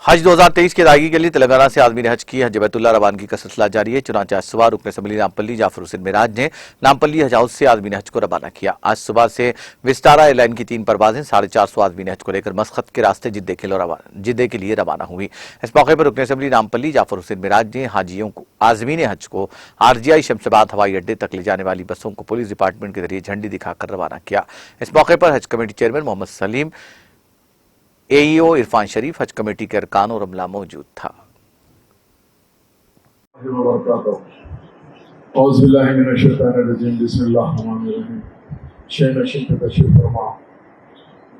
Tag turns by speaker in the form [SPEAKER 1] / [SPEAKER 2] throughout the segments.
[SPEAKER 1] हज 2023 की अदायगी के लिए तेलंगाना से आज़मीन हज की हज बैतुल्लाह रवानगी का सिलसिला जारी है। चुनांचे आज सुबह रुकन असम्बली नामपल्ली जाफर हुसैन मिराज ने नामपल्ली हज हाउस से आज़मीन हज को रवाना किया। आज सुबह से विस्तारा एयरलाइन की 3 परवाजें 450 आज़मीन हज को लेकर मस्कत के रास्ते जिद्दे के लिए रवाना हुई। इस मौके पर रुकन असम्बली नामपल्ली जाफर हुसैन मिराज ने हाजियों को आज़मीन हज को RGI शमशाबाद हवाई अड्डे तक ले जाने वाली बसों को पुलिस डिपार्टमेंट के जरिए झंडी दिखाकर रवाना किया। इस मौके पर हज committee chairman Mohammad Salim, AEO Irfan Sharif, हज कमेटी के अरकान और अमला मौजूद था।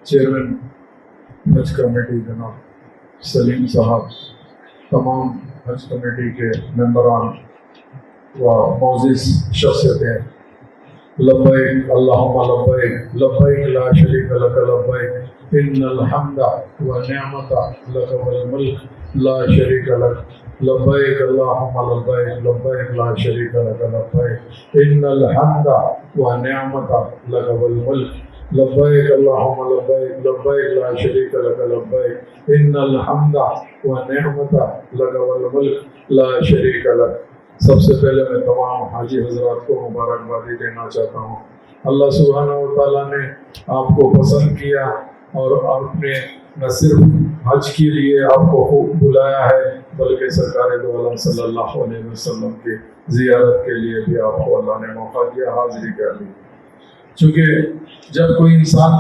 [SPEAKER 2] चेयरमैन हज कमेटी जनाब सलीम साहब, तमाम हज कमेटी के मेंबरान व मोअज़्ज़िज़ शख्सियतें, लब्बैक अल्लाहुम्मा लब्बैक, लब्बैक ला शरीका लक लब्बैक, इन्नल हम्दा व निअमता लक वल मुल्क ला शरीका लक, लब्बैक अल्लाहुम्मा लब्बैक, लब्बैक ला शरीका लक लब्बैक, इन्नल हम्दा व निअमता लक वल मुल्क, लब्बैक अल्लाहुम्मा लब्बैक, लब्बैक ला शरीका लक लब्बैक, इन्नल हम्दा व निअमता लक वल मुल्क ला शरीका लक। सबसे पहले मैं तमाम हाजी हजरात को मुबारकबादी देना चाहता हूँ। अल्लाह सुब्हानहू व तआला ने आपको पसंद किया और आपने न सिर्फ हज के लिए आपको बुलाया है बल्कि सरकार दो आलम सल्लल्लाहु अलैहि वसल्लम की ज़ियारत के लिए भी आपको अल्लाह ने मौका दिया, हाज़िरी कर ली। चूँकि जब कोई इंसान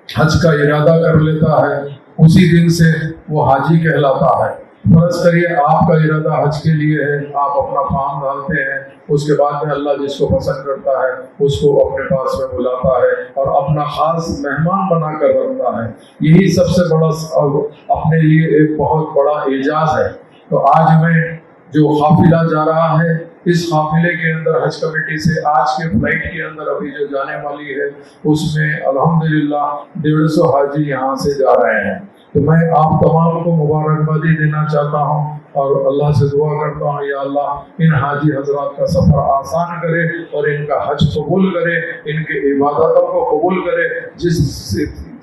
[SPEAKER 2] हज का इरादा कर लेता है उसी दिन से वो हाजी कहलाता है। फर्ज करिए आपका इरादा हज के लिए है, आप अपना फॉर्म डालते हैं, उसके बाद में अल्लाह जिसको पसंद करता है उसको अपने पास में बुलाता है और अपना ख़ास मेहमान बना कर रखता है। यही सबसे बड़ा अपने लिए एक बहुत बड़ा एजाज़ है। तो आज मैं जो काफिला जा रहा है, इस काफिले के अंदर हज कमेटी से आज के फ्लाइट के अंदर अभी जो जाने वाली है उसमें अल्हम्दुलिल्लाह 150 हाजी यहाँ से जा रहे हैं। तो मैं आप तमाम को मुबारकबादी देना चाहता हूँ और अल्लाह से दुआ करता हूँ, या अल्लाह इन हाजी हजरात का सफ़र आसान करे और इनका हज कबूल करे, इनके इबादतों को कबूल करे।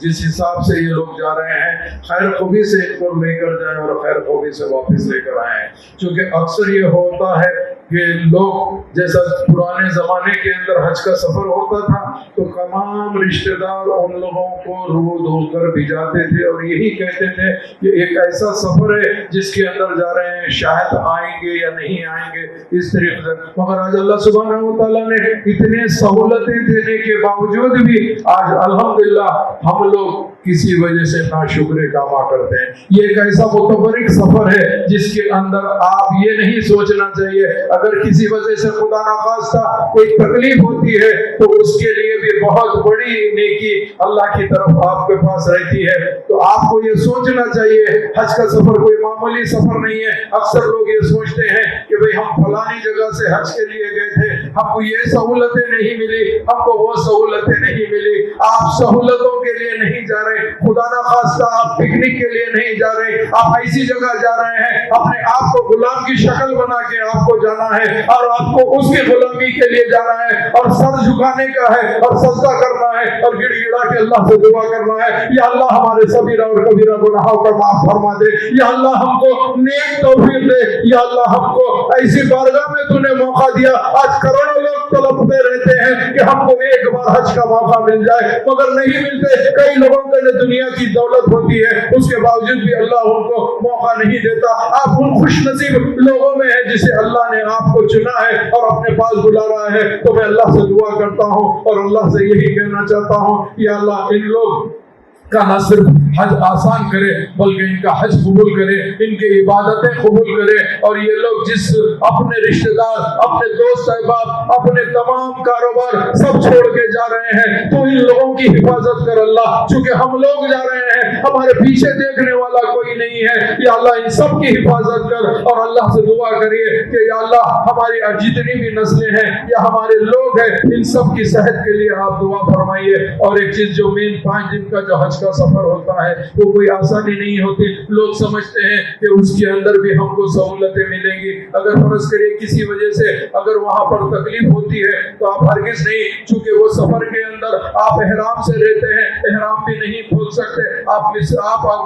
[SPEAKER 2] जिस हिसाब से ये लोग जा रहे हैं खैर खूबी से इनको लेकर जाए और खैर खूबी से वापस लेकर आए। क्योंकि अक्सर ये होता है कि लोग जैसा पुराने ज़माने के अंदर हज का सफ़र होता था तो तमाम रिश्तेदार उन लोगों को रो धोकर भिजाते थे और यही कहते थे कि एक ऐसा सफ़र है जिसके अंदर जा रहे हैं, शायद आएंगे या नहीं आएंगे, इस तरीके से। मगर आज अल्लाह सुब्हानहू व तआला ने इतने सहूलतें देने के बावजूद भी आज अल्हम्दुलिल्लाह हम लोग किसी वजह से नाशुक्र कामा करते हैं। ये एक ऐसा मुतबरिक सफर है जिसके अंदर आप ये नहीं सोचना चाहिए अगर किसी वजह से खुदा ना खास्ता कोई तकलीफ होती है तो उसके लिए भी बहुत बड़ी नेकी अल्लाह की तरफ आपके पास रहती है। तो आपको ये सोचना चाहिए हज का सफर कोई मामूली सफर नहीं है। अक्सर लोग ये सोचते हैं कि भाई हम फलानी जगह से हज के लिए गए थे, हमको ये सहूलतें नहीं मिली, हमको वो सहूलतें नहीं मिली। आप सहूलतों के लिए नहीं जा रहे, खुदा ना खास्ता आप पिकनिक के लिए नहीं जा रहे, आप ऐसी जगह जा रहे हैं अपने आप को गुलाम की शक्ल बना के आपको जाना है और आपको उसकी गुलामी के लिए जाना है और सर झुकाने का है और सजदा करना है और गिड़गिड़ा के अल्लाह से दुआ करना है, या अल्लाह हमारे सगीरा और कबीरा गुनाहों को माफ फरमा दे, या अल्लाह हमको नेक तौफीक दे, या अल्लाह हमको ऐसी बारगाह में तूने मौका दिया। आज करोड़ों लोग तड़पते रहते हैं कि हमको एक बार हज का मौका मिल जाए मगर नहीं मिलते। कई लोगों के लिए दुनिया की दौलत होती है उसके बावजूद भी अल्लाह उनको मौका नहीं देता। आप उन खुशनसीब लोगों में है जिसे अल्लाह ने आपको चुना है और अपने पास बुला रहा है। तो मैं अल्लाह से दुआ करता हूँ और अल्लाह से यही कहना चाहता हूँ, या अल्लाह इन लोग का न सिर्फ हज आसान करे बल्कि इनका हज कबूल करे, इनकी इबादतें कबूल करे और ये लोग जिस अपने रिश्तेदार, अपने दोस्त अहबाब, अपने तमाम कारोबार सब छोड़ के जा रहे हैं तो इन लोगों की हिफाजत कर अल्लाह। चूंकि हम लोग जा रहे हैं, हमारे पीछे देखने वाला कोई नहीं है, या अल्लाह इन सब की हिफाजत कर और अल्लाह से दुआ करिए कि या अल्लाह हमारी जितनी भी नस्लें हैं या हमारे लोग हैं इन सब की सेहत के लिए आप दुआ फरमाइए। और एक चीज जो मेन 5 दिन का जो हज का सफर होता है वो कोई आसानी नहीं होती। लोग समझते हैं कि उसके अंदर भी हमको सहूलतें मिलेंगी। अगर फर्ज करिए किसी वजह से अगर वहां पर तकलीफ होती है तो आप हरगिज नहीं, चूंकि वो सफर के अंदर आप एहराम से रहते हैं, एहराम भी नहीं खोल सकते, आप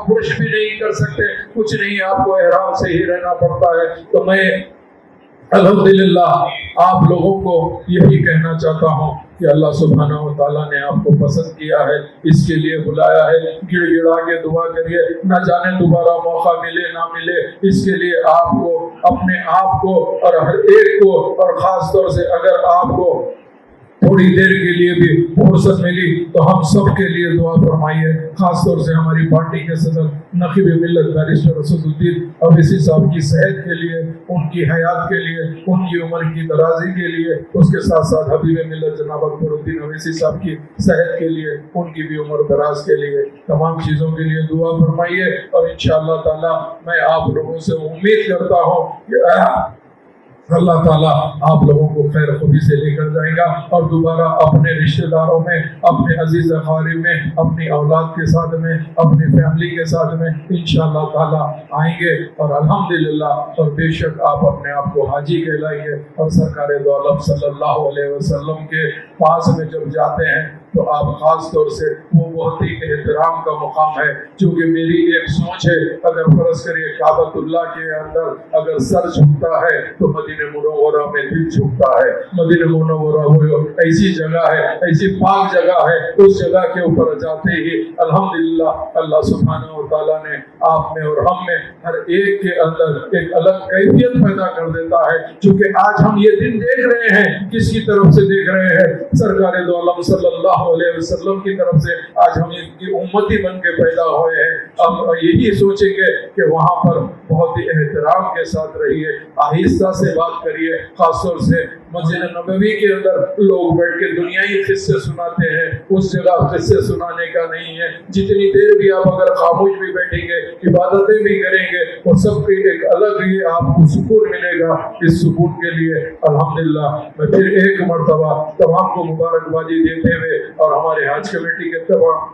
[SPEAKER 2] पुरुष भी नहीं कर सकते, कुछ नहीं, आपको एहराम से ही रहना पड़ता है। तो मैं अल्हम्दुलिल्लाह आप लोगों को यही कहना चाहता हूँ कि अल्लाह सुब्हानहू व तआला ने आपको पसंद किया है, इसके लिए बुलाया है। गिड़गिड़ा के दुआ करिए, न जाने दोबारा मौका मिले ना मिले, इसके लिए आपको अपने आप को और हर एक को, और ख़ास तौर से अगर आपको थोड़ी देर के लिए भी फुर्सत मिली तो हम सब के लिए दुआ फरमाइए। खास तौर से हमारी पार्टी के सदर नकीब मिल्लत बैरिस्टर असदुद्दीन अवैसी साहब की सेहत के लिए, उनकी हयात के लिए, उनकी उम्र की दराजी के लिए, उसके साथ साथ हबीब मिल्लत जनाब अकबरुद्दीन अवैसी साहब की सेहत के लिए, उनकी भी उम्र दराज के लिए, तमाम चीज़ों के लिए दुआ फरमाइए। और इंशाअल्लाह ताला मैं आप लोगों से उम्मीद करता हूँ कि अल्लाह ताला आप लोगों को खैर खुबी से लेकर जाएगा और दोबारा अपने रिश्तेदारों में, अपने अजीज अकारिब में, अपनी औलाद के साथ में, अपनी फैमिली के साथ में इंशाअल्लाह ताला आएंगे। और अल्हम्दुलिल्लाह, और बेशक आप अपने आप को हाजी कहलाएंगे। और सरकार दो आलम सल्लल्लाहु अलैहि वसल्लम के पास में जब जाते हैं तो आप ख़ास तौर से, वो बहुत ही एहतराम का मुकाम है। चूँकि मेरी एक सोच है, अगर फ़र्ज़ करिए काबतुल्लाह के अंदर अगर सर झुकता है तो मदीने मुनव्वरा में दिल झुकता है। मदीने मुनव्वरा वो ऐसी जगह है, ऐसी पाक जगह है, उस जगह के ऊपर जाते ही अल्हम्दुलिल्लाह अल्लाह सुब्हानहू व तआला ने आप में और हम में हर एक के अंदर एक अलग कैफियत पैदा कर देता है। चूँकि आज हम ये दिन देख रहे हैं, किसकी तरफ से देख रहे हैं? सरकार दो आलम सल्लल्लाहु अलैहि वसल्लम की तरफ से आज हम इनकी उम्मती बन के पैदा हुए हैं। अब यही सोचेंगे कि वहाँ पर बहुत ही एहतराम के साथ रहिए, आहिस्ता से बात करिए। खासतौर से मस्जिद नबवी के अंदर लोग बैठ के दुनियाई किस्से सुनाते हैं, उस जगह किस्से सुनाने का नहीं है। जितनी देर भी आप अगर खामोश भी बैठेंगे, इबादतें भी करेंगे, और सबकी एक अलग ही आपको सुकून मिलेगा। इस सुकून के लिए अल्हम्दुलिल्लाह मैं फिर एक मरतबा तमाम को मुबारकबादी देते हुए और हमारे हज कमेटी के तमाम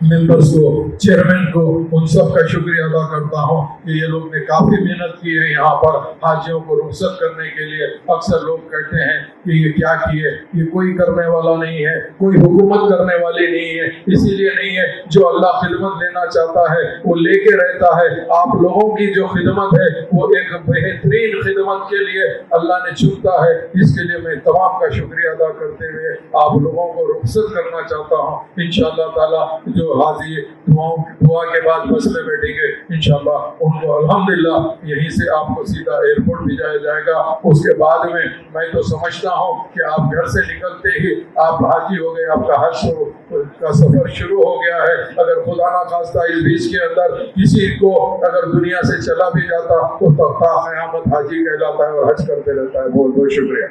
[SPEAKER 2] मेंबर्स को, चेयरमैन को, उन सब का शुक्रिया अदा करता हूँ कि ये लोग ने काफ़ी मेहनत की है यहाँ पर हाजियों को रुखसत करने के लिए। अक्सर लोग कहते हैं कि ये क्या किए, ये कोई करने वाला नहीं है, कोई हुकूमत करने वाली नहीं है। इसीलिए नहीं है, जो अल्लाह खिदमत लेना चाहता है वो लेके रहता है। आप लोगों की जो खिदमत है वो एक बेहतरीन खिदमत के लिए अल्लाह ने चुनता है। इसके लिए मैं तमाम का शुक्रिया अदा करते हुए आप लोगों को रुखसत करना चाहता हूँ। इंशाअल्लाह ताला जो हाजी दुआ के बाद बस में बैठेंगे, इंशाअल्लाह उनको अल्हम्दुलिल्लाह यहीं से आपको सीधा एयरपोर्ट भिजाया जाएगा। उसके बाद में मैं तो समझता हूँ कि आप घर से निकलते ही आप हाजी हो गए, आपका हज का सफर शुरू हो गया है। अगर खुदा ना खास्ता इस बीच के अंदर किसी को अगर दुनिया से चला भी जाता तो ता क़यामत हाजी कहलाता है और हज करते रहता है। बहुत बहुत शुक्रिया।